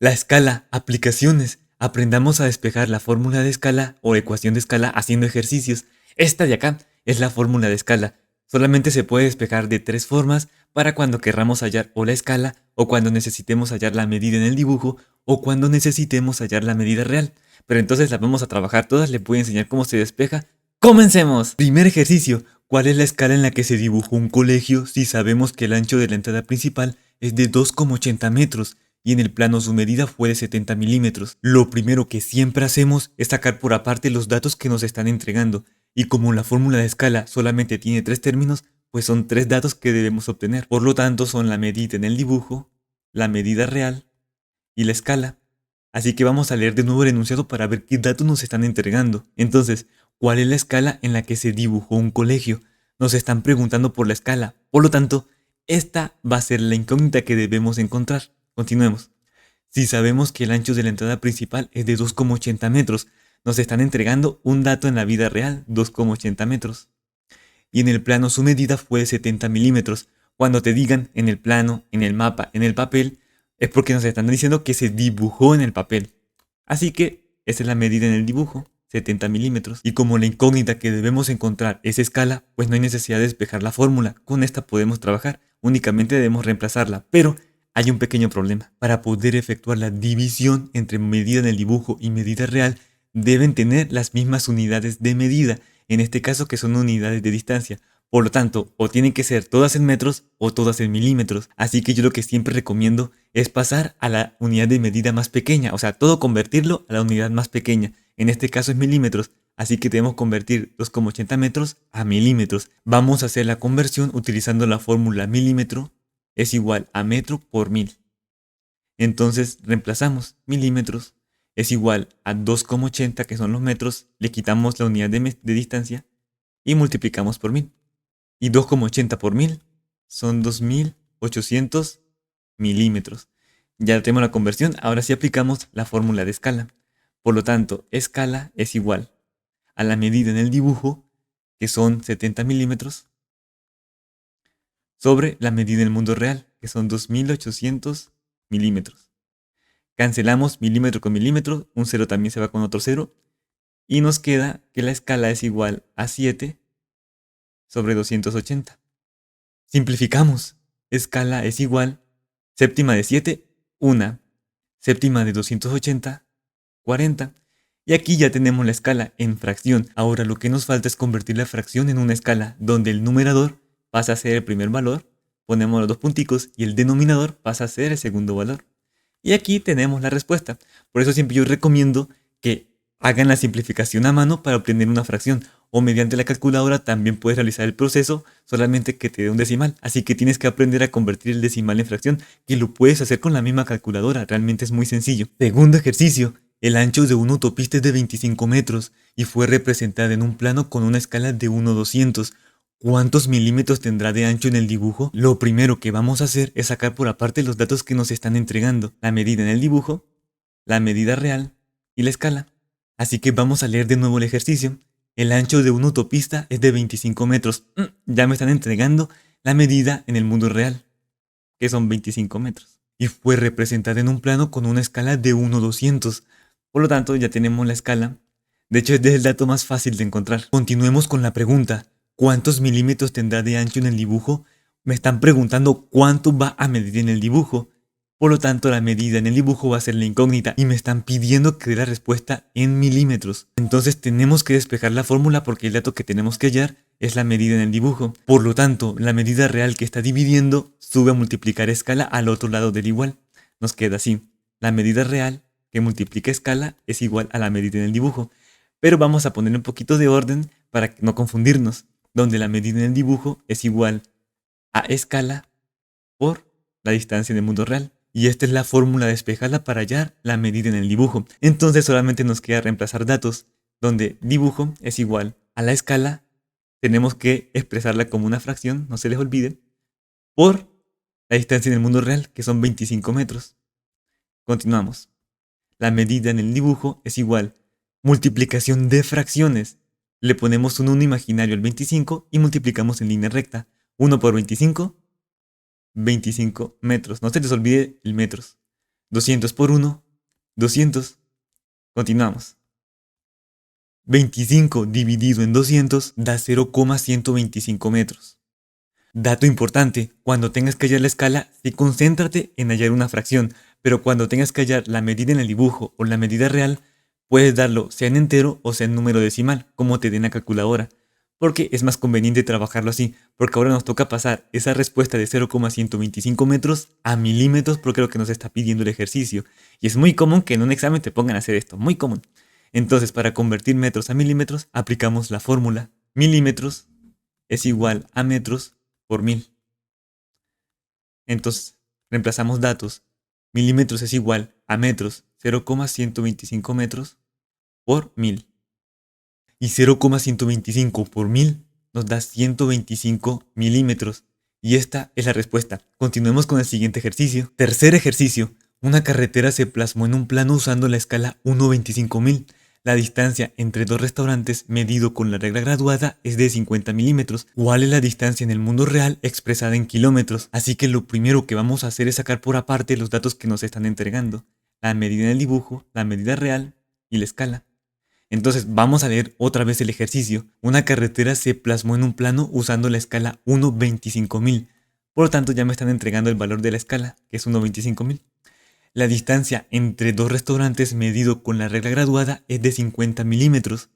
La escala, aplicaciones. Aprendamos a despejar la fórmula de escala o ecuación de escala haciendo ejercicios. Esta de acá es la fórmula de escala. Solamente se puede despejar de tres formas para cuando querramos hallar o la escala, o cuando necesitemos hallar la medida en el dibujo, o cuando necesitemos hallar la medida real. Pero entonces las vamos a trabajar todas, les voy a enseñar cómo se despeja. ¡Comencemos! Primer ejercicio. ¿Cuál es la escala en la que se dibujó un colegio si sabemos que el ancho de la entrada principal es de 2,80 metros? Y en el plano su medida fue de 70 milímetros. Lo primero que siempre hacemos es sacar por aparte los datos que nos están entregando, y como la fórmula de escala solamente tiene tres términos, pues son tres datos que debemos obtener. Por lo tanto son la medida en el dibujo, la medida real y la escala. Así que vamos a leer de nuevo el enunciado para ver qué datos nos están entregando. Entonces, ¿cuál es la escala en la que se dibujó un colegio? Nos están preguntando por la escala. Por lo tanto, esta va a ser la incógnita que debemos encontrar. Continuemos. Si sabemos que el ancho de la entrada principal es de 2,80 metros, nos están entregando un dato en la vida real, 2,80 metros. Y en el plano su medida fue de 70 milímetros. Cuando te digan en el plano, en el mapa, en el papel, es porque nos están diciendo que se dibujó en el papel. Así que esa es la medida en el dibujo, 70 milímetros. Y como la incógnita que debemos encontrar es escala, pues no hay necesidad de despejar la fórmula. Con esta podemos trabajar, únicamente debemos reemplazarla. Pero hay un pequeño problema. Para poder efectuar la división entre medida en el dibujo y medida real, deben tener las mismas unidades de medida, en este caso que son unidades de distancia. Por lo tanto, o tienen que ser todas en metros o todas en milímetros. Así que yo lo que siempre recomiendo es pasar a la unidad de medida más pequeña, o sea, todo convertirlo a la unidad más pequeña. En este caso es milímetros, así que debemos convertir 2,80 metros a milímetros. Vamos a hacer la conversión utilizando la fórmula milímetro es igual a metro por mil. Entonces reemplazamos milímetros es igual a 2,80, que son los metros, le quitamos la unidad de distancia y multiplicamos por 1000. Y 2,80 por 1000 son 2800 milímetros. Ya tenemos la conversión, ahora sí aplicamos la fórmula de escala. Por lo tanto, escala es igual a la medida en el dibujo, que son 70 milímetros, sobre la medida en el mundo real, que son 2800 milímetros. Cancelamos milímetro con milímetro, un 0 también se va con otro 0, y nos queda que la escala es igual a 7 sobre 280. Simplificamos. Escala es igual, séptima de 7, 1. Séptima de 280, 40. Y aquí ya tenemos la escala en fracción. Ahora lo que nos falta es convertir la fracción en una escala, donde el numerador pasa a ser el primer valor, ponemos los dos punticos, y el denominador pasa a ser el segundo valor. Y aquí tenemos la respuesta. Por eso siempre yo recomiendo que hagan la simplificación a mano para obtener una fracción, o mediante la calculadora también puedes realizar el proceso, solamente que te dé un decimal. Así que tienes que aprender a convertir el decimal en fracción, que lo puedes hacer con la misma calculadora, realmente es muy sencillo. Segundo ejercicio. El ancho de una autopista es de 25 metros y fue representada en un plano con una escala de 1/200. ¿Cuántos milímetros tendrá de ancho en el dibujo? Lo primero que vamos a hacer es sacar por aparte los datos que nos están entregando, la medida en el dibujo, la medida real y la escala. Así que vamos a leer de nuevo el ejercicio. El ancho de una autopista es de 25 metros. Ya me están entregando la medida en el mundo real, que son 25 metros. Y fue representada en un plano con una escala de 1/200. Por lo tanto, ya tenemos la escala. De hecho, este es el dato más fácil de encontrar. Continuemos con la pregunta. ¿Cuántos milímetros tendrá de ancho en el dibujo? Me están preguntando cuánto va a medir en el dibujo. Por lo tanto, la medida en el dibujo va a ser la incógnita y me están pidiendo que dé la respuesta en milímetros. Entonces tenemos que despejar la fórmula porque el dato que tenemos que hallar es la medida en el dibujo. Por lo tanto, la medida real que está dividiendo sube a multiplicar escala al otro lado del igual. Nos queda así. La medida real que multiplica escala es igual a la medida en el dibujo. Pero vamos a poner un poquito de orden para no confundirnos, donde la medida en el dibujo es igual a escala por la distancia en el mundo real. Y esta es la fórmula despejada para hallar la medida en el dibujo. Entonces solamente nos queda reemplazar datos, donde dibujo es igual a la escala, tenemos que expresarla como una fracción, no se les olvide, por la distancia en el mundo real, que son 25 metros. Continuamos. La medida en el dibujo es igual multiplicación de fracciones. Le ponemos un 1 imaginario al 25 y multiplicamos en línea recta. 1 por 25, 25 metros. No se les olvide el metros. 200 por 1, 200. Continuamos. 25 dividido en 200 da 0,125 metros. Dato importante, cuando tengas que hallar la escala, sí concéntrate en hallar una fracción, pero cuando tengas que hallar la medida en el dibujo o la medida real, puedes darlo sea en entero o sea en número decimal, como te dé en la calculadora, porque es más conveniente trabajarlo así, porque ahora nos toca pasar esa respuesta de 0,125 metros a milímetros porque es lo que nos está pidiendo el ejercicio. Y es muy común que en un examen te pongan a hacer esto, muy común. Entonces, para convertir metros a milímetros, aplicamos la fórmula. Milímetros es igual a metros por 1000. Entonces, reemplazamos datos. Milímetros es igual a metros, 0,125 metros por 1000. Y 0,125 por 1000 nos da 125 milímetros. Y esta es la respuesta. Continuemos con el siguiente ejercicio. Tercer ejercicio. Una carretera se plasmó en un plano usando la escala 1/25.000. La distancia entre dos restaurantes medido con la regla graduada es de 50 milímetros. ¿Cuál es la distancia en el mundo real expresada en kilómetros? Así que lo primero que vamos a hacer es sacar por aparte los datos que nos están entregando. La medida en el dibujo, la medida real y la escala. Entonces vamos a leer otra vez el ejercicio. Una carretera se plasmó en un plano usando la escala 1/25.000. Por lo tanto ya me están entregando el valor de la escala, que es 1/25.000. La distancia entre dos restaurantes medido con la regla graduada es de 50 milímetros.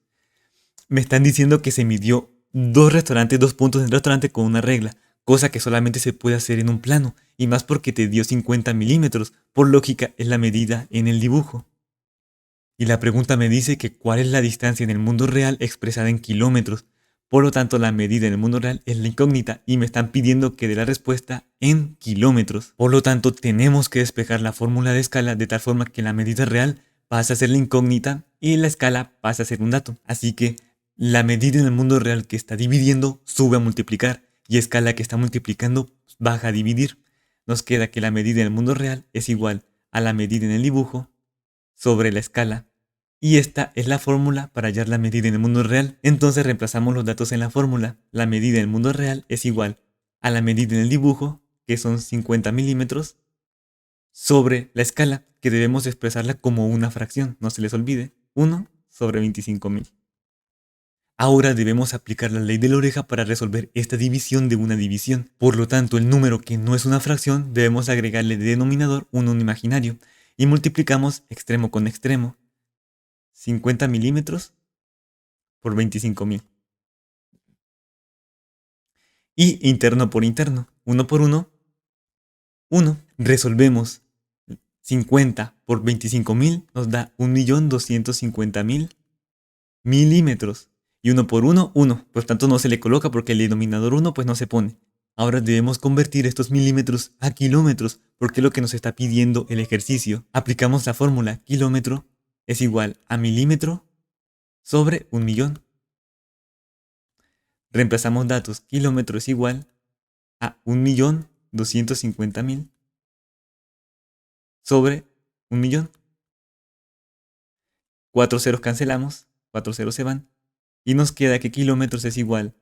Me están diciendo que se midió dos puntos en el restaurante con una regla, cosa que solamente se puede hacer en un plano, y más porque te dio 50 milímetros. Por lógica es la medida en el dibujo. Y la pregunta me dice que cuál es la distancia en el mundo real expresada en kilómetros. Por lo tanto, la medida en el mundo real es la incógnita y me están pidiendo que dé la respuesta en kilómetros. Por lo tanto, tenemos que despejar la fórmula de escala de tal forma que la medida real pase a ser la incógnita y la escala pase a ser un dato. Así que la medida en el mundo real que está dividiendo sube a multiplicar y escala que está multiplicando baja a dividir. Nos queda que la medida en el mundo real es igual a la medida en el dibujo sobre la escala. Y esta es la fórmula para hallar la medida en el mundo real. Entonces reemplazamos los datos en la fórmula. La medida en el mundo real es igual a la medida en el dibujo, que son 50 milímetros, sobre la escala, que debemos expresarla como una fracción. No se les olvide, 1 sobre 25.000. Ahora debemos aplicar la ley de la oreja para resolver esta división de una división. Por lo tanto, el número que no es una fracción debemos agregarle de denominador un imaginario. Y multiplicamos extremo con extremo. 50 milímetros por 25.000. Y interno por interno. 1 por 1, 1. Resolvemos 50 por 25.000 nos da 1.250.000 milímetros. Y 1 por 1, 1. Por tanto no se le coloca porque el denominador 1 pues no se pone. Ahora debemos convertir estos milímetros a kilómetros porque es lo que nos está pidiendo el ejercicio. Aplicamos la fórmula kilómetro es igual a milímetro sobre 1.000.000. Reemplazamos datos. Kilómetro es igual a 1.250.000 sobre 1.000.000. 4 ceros cancelamos, 4 ceros se van. Y nos queda que kilómetros es igual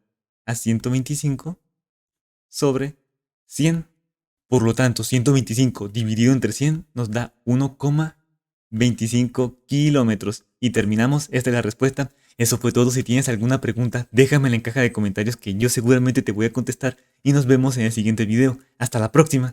a 125 sobre 100. Por lo tanto, 125 dividido entre 100 nos da 1,25 kilómetros. Y terminamos, esta es la respuesta. Eso fue todo. Si tienes alguna pregunta, déjame en la caja de comentarios que yo seguramente te voy a contestar. Y nos vemos en el siguiente video. Hasta la próxima.